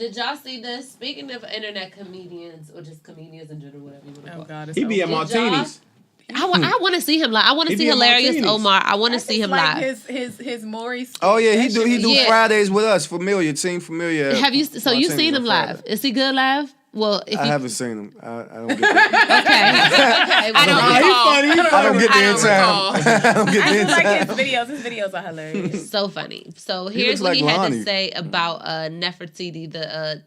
Did y'all see this? Speaking of internet comedians, or just comedians in general, whatever you want to call God, he be at Martinis. I want to see him live. I want to see Hilarious Omar. I want to see him live. His Maury. Oh yeah, he do Fridays with us. Team Familiar. Have you? So you seen him live? Is he good live? Well, if I haven't seen him. I don't get there. Okay. I don't get there in time. I don't get there in time. I like his videos. His videos are hilarious. So funny. So here's what he had to say about Nefertiti, the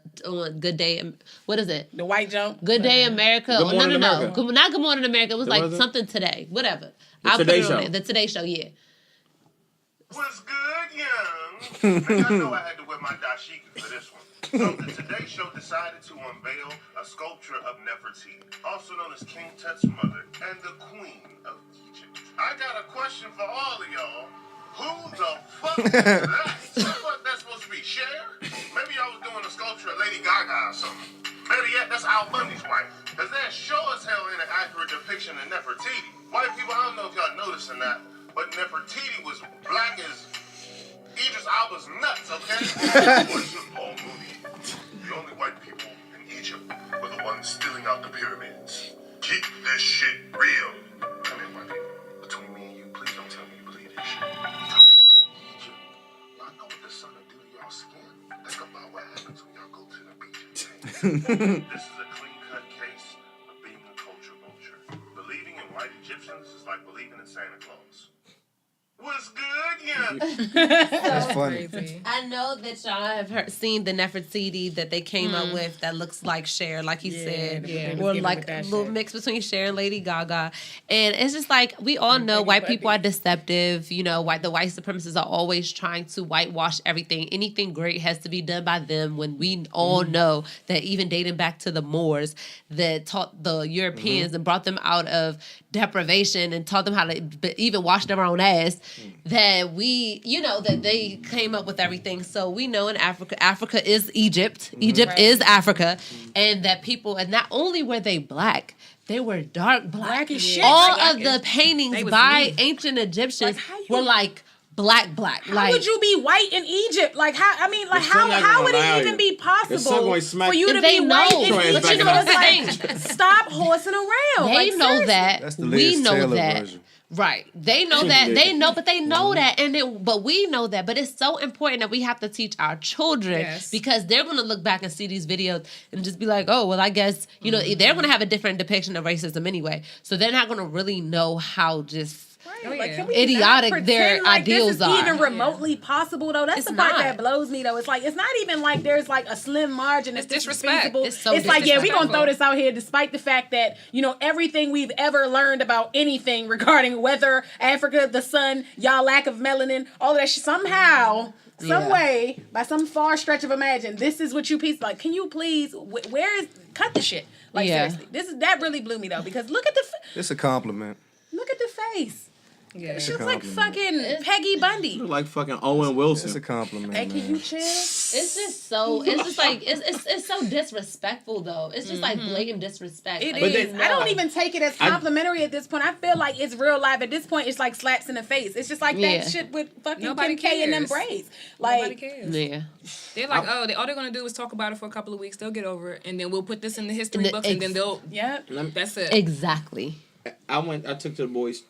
Good Day. What is it? The white jump. Good Day America. Good Morning No. America. Not Good Morning America. It was like wasn't? something today. Whatever. The Today Show. The Today Show. Yeah. What's good, young? I know I had to wear my dashiki for this one. So the Today Show decided to unveil a sculpture of Nefertiti, also known as King Tut's mother and the Queen of Egypt. I got a question for all of y'all. Who the fuck is that? What that's supposed to be? Cher? Maybe y'all was doing a sculpture of Lady Gaga or something. Better yet, that's Al Bundy's wife. Cause that sure as hell ain't an accurate depiction of Nefertiti. White people, I don't know if y'all noticed or not, but Nefertiti was black as Idris Alba's nuts, okay? Paul Mooney. The only white people in Egypt were the ones stealing out the pyramids. Keep this shit real. Come in, white people. Between me and you, please don't tell me you believe this shit. Egypt. Y'all know what the sun will do to y'all skin? Think about what happens when y'all go to the beach and tan. This is a clean-cut case of being a culture vulture. Believing in white Egyptians is like believing in Santa Claus. What's good, yeah? That's funny. Crazy. I know that y'all have seen the Nefertiti that they came up with that looks like Cher, like he said, or like a little mix between Cher and Lady Gaga. And it's just like, we all know white people are deceptive. You know, the white supremacists are always trying to whitewash everything. Anything great has to be done by them, when we all know that even dating back to the Moors that taught the Europeans and brought them out of deprivation and taught them how to even wash their own ass, that that they came up with everything. So we know in Africa is Egypt. Egypt is Africa. And that people, and not only were they black, they were dark black. as shit. All of the paintings was by mean. ancient Egyptians Like, were like black. How would you be white in Egypt? Like how? I mean, like how would it even be possible for you to be white in Egypt? But you know what's the thing? Stop horsing around. They know seriously. that. That's the We Liz know Taylor that. version. Right. They know that. They know, but they know that. But we know that. But it's so important that we have to teach our children, because they're going to look back and see these videos and just be like, oh, well, I guess, they're going to have a different depiction of racism anyway. So they're not going to really know how just Like, can we idiotic not their like ideals this is are. even remotely possible though? That's It's the part not. that blows me though. It's like it's not even like there's like a slim margin. It's disrespect. feasible. It's so like we're gonna disrespectful. throw this out here, despite the fact that everything we've ever learned about anything regarding weather, Africa, the sun, y'all lack of melanin, all of that shit. Somehow, some way, by some far stretch of imagine, this is what you piece like. Can you please? Where is cut the shit? Like seriously, that really blew me though, because look at the It's a compliment. look at the face. Yeah. She looks like fucking Peggy Bundy. Look like fucking Owen Wilson. It's a compliment. Hey, can man. you chill? It's just so. It's just like it's so disrespectful though. It's just like blatant disrespect. It Like, is. I don't even take it as complimentary at this point. I feel like it's real life. At this point, it's like slaps in the face. It's just like that shit with fucking Nobody Kim K and them cares. braids. Nobody Like, cares. Yeah. They're like, all they're gonna do is talk about it for a couple of weeks. They'll get over it, and then we'll put this in the history books, and then they'll. yeah. That's it. Exactly. I took the boys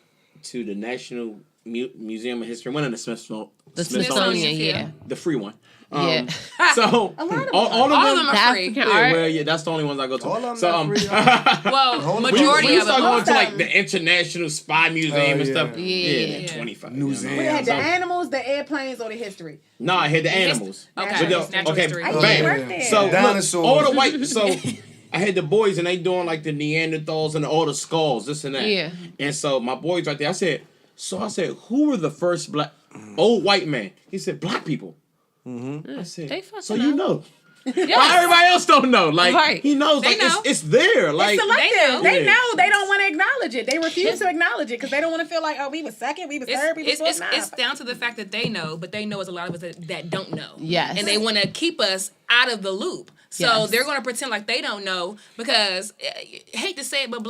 to the National Museum of History. Went in the Smithsonian, yeah. the free one. Yeah. So all of them are The free. African Yeah, art. well, yeah, that's the only ones I go to. All of them So are free. Well, we majority of start them. going to like the International Spy Museum and yeah. stuff. Yeah. 25. Museum. We had So- the animals, the airplanes, or the history. No, I had the animals. Okay. But Natural history. I bam. worked there. So look, Dinosaurs. all the white. So I had the boys and they doing like the Neanderthals and all the skulls, this and that. Yeah. And so my boys right there, I said, who were the first black old white man? He said, black people. I said, They fucking so you know. Yeah. Why everybody else don't know? Like Right. he knows. They Like know. it's there. Like It's selective. They They know. know. They don't want to acknowledge it. They refuse to acknowledge it because they don't want to feel like, oh, we was second, we was third, we was fourth. It's down to the fact that they know, but they know it's a lot of us that don't know. Yes. And they want to keep us out of the loop. So they're going to pretend like they don't know because, hate to say it, but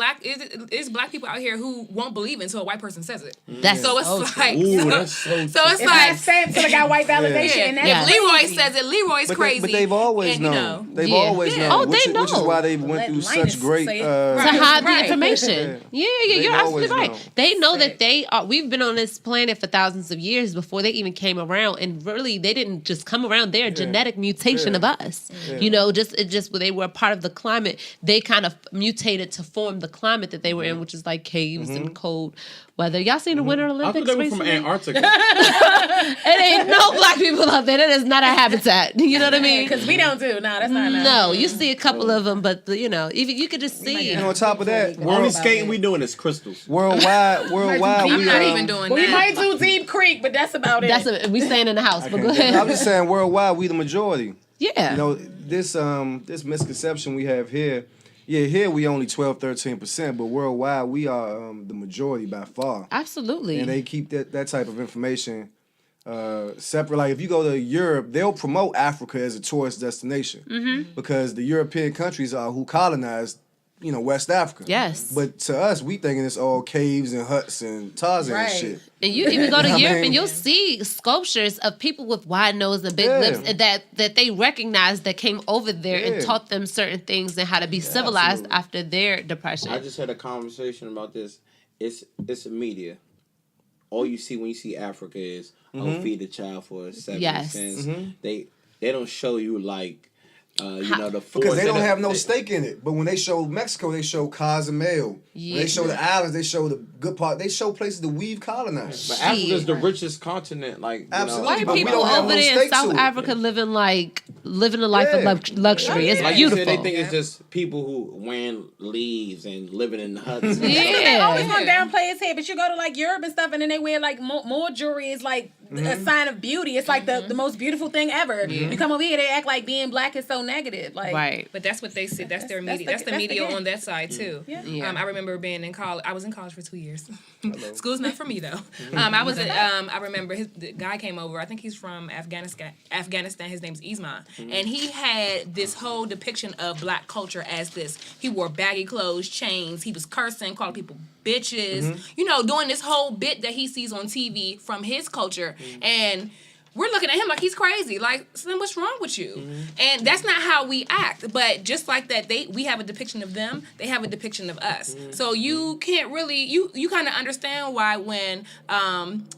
it's black people out here who won't believe until a white person says it. That's so it's like, Ooh, that's so it's like, sad until I got white validation. And if Leroy says it, Leroy's crazy. But they've always known. They've always known. Oh, they know. Which is why they went through such great to hide the information. You're absolutely right. Know. They know that they are. We've been on this planet for thousands of years before they even came around, and really, they didn't just come around. They're a genetic mutation of us. You know, just they were a part of the climate. They kind of mutated to form the climate that they were in, which is like caves and cold weather. Y'all seen the Winter Olympics? I thought they were from Antarctica. It ain't no black people out there. That is not a habitat. You know what I mean? Because we don't do. No, that's not. No, you see a couple of them, but you know, even you could just see. And on top of that, the only skating we doing is crystals. Worldwide, I'm not even doing that. We might do Deep Creek, but that's about it. We staying in the house, but go ahead. I'm just saying, worldwide, we the majority. Yeah. You know, this misconception we have here. Yeah, here we only 12-13%, but worldwide we are the majority by far. Absolutely. And they keep that type of information separate. Like if you go to Europe, they'll promote Africa as a tourist destination because the European countries are who colonized, West Africa. Yes. But to us, we thinking it's all caves and huts and Tarzan and shit. And you even go to Europe and you'll see sculptures of people with wide nose and big lips that they recognize that came over there and taught them certain things and how to be civilized after their depression. I just had a conversation about this. It's a media. All you see when you see Africa is feed the child for 70 cents. They don't show you like the because they don't have no stake in it. But when they show Mexico, they show Cozumel. When they show the islands, they show the good part. They show places that we've colonized. But Africa's the richest continent. Like absolutely, white people over there in South Africa living a life of luxury. It's like beautiful. You said, they think it's just people who wearing leaves and living in huts. They always want to downplay his head, but you go to like Europe and stuff, and then they wear like more jewelry is like a sign of beauty. It's like the most beautiful thing ever. You come over here, they act like being black is so negative. Like, right. But that's what they see. That's their media. That's the media on that side too. Yeah. I remember being in college. I was in college for 2 years. School's not for me though. I remember the guy came over. I think he's from Afghanistan. His name's Ismail, and he had this whole depiction of black culture as this. He wore baggy clothes, chains. He was cursing, calling people bitches. Doing this whole bit that he sees on TV from his culture, and we're looking at him like he's crazy. Like, Slim, what's wrong with you? And that's not how we act. But just like that, we have a depiction of them. They have a depiction of us. So you can't really, you kind of understand why when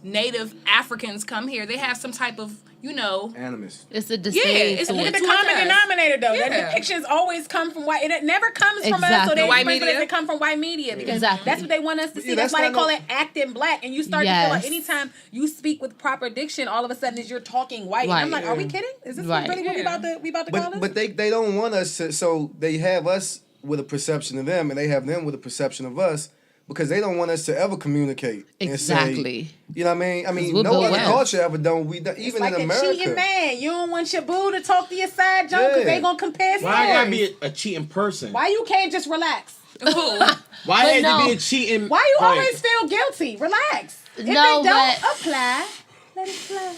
Native Africans come here, they have some type of, animus. It's a disdain. It's the common denominator, though. That depictions always come from white. It never comes from us. So they come from white media because that's what they want us to see. That's why they call it acting black. And you start to feel like anytime you speak with proper diction, all of a sudden you're talking white. And I'm like, are we kidding? Is this really what we about to call this? But they don't want us to. So they have us with a perception of them, and they have them with a perception of us. Because they don't want us to ever communicate. Exactly. And say, you know what I mean? No other culture ever done. Even like in America. A cheating man. You don't want your boo to talk to your side joke because they gonna compare stories. Why I gotta be a cheating person? Why you can't just relax? Why had to be a cheating? Why you always feel guilty? Relax. If they don't apply, let it fly.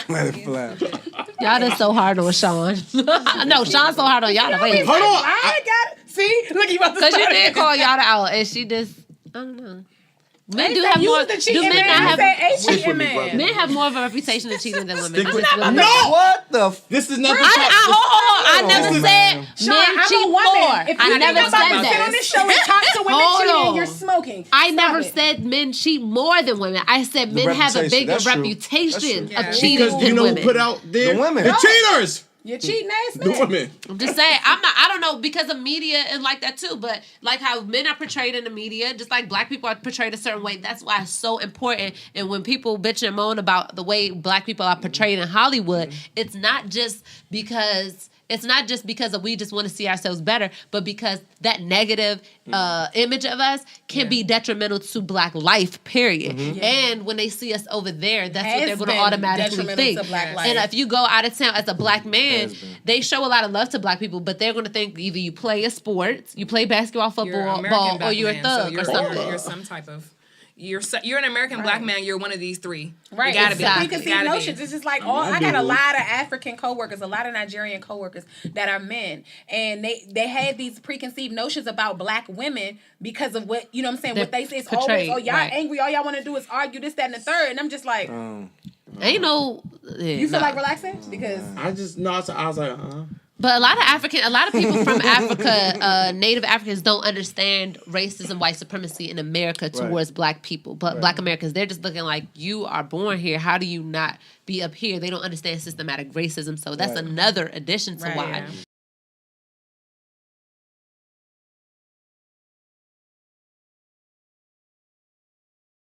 Let it fly. Y'all just so hard on Sean. No, Sean's so hard on Yatta. Wait. Hold on. I got it. See? Look, you about to because you did call Yatta out, and she just, I don't know. Men do have more. Do men not have? Men have more of a reputation of cheating than women. No. What the? This is not. I never said men cheat more. I never said that. Sit on this show and talk to women cheating. You're smoking. I never said men cheat more than women. I said men have a bigger reputation of cheating than women. Who put out there? The women. The cheaters. You're cheating ass The man. women. I'm just saying, I don't know, because of media and like that too, but like how men are portrayed in the media, just like black people are portrayed a certain way, that's why it's so important. And when people bitch and moan about the way black people are portrayed in Hollywood, it's not just because we just want to see ourselves better, but because that negative image of us can be detrimental to black life, period. And when they see us over there, that's what they're going to automatically think. And if you go out of town as a black man, they show a lot of love to black people, but they're going to think either you play a sport, you play basketball, football, or you're a thug or something. You're some type of... you're an American black man. You're one of these three. Right. You gotta be. Preconceived notions. It's just like I got a lot of African coworkers, a lot of Nigerian coworkers that are men, and they had these preconceived notions about black women because of what what I'm saying. What they say is always, y'all angry. All y'all want to do is argue this, that, and the third. And I'm just like, ain't no. You feel like relaxing because I was like, But a lot of people from Africa, Native Africans don't understand racism, white supremacy in America towards black people. But black Americans, they're just looking like, you are born here. How do you not be up here? They don't understand systematic racism. So that's another addition to why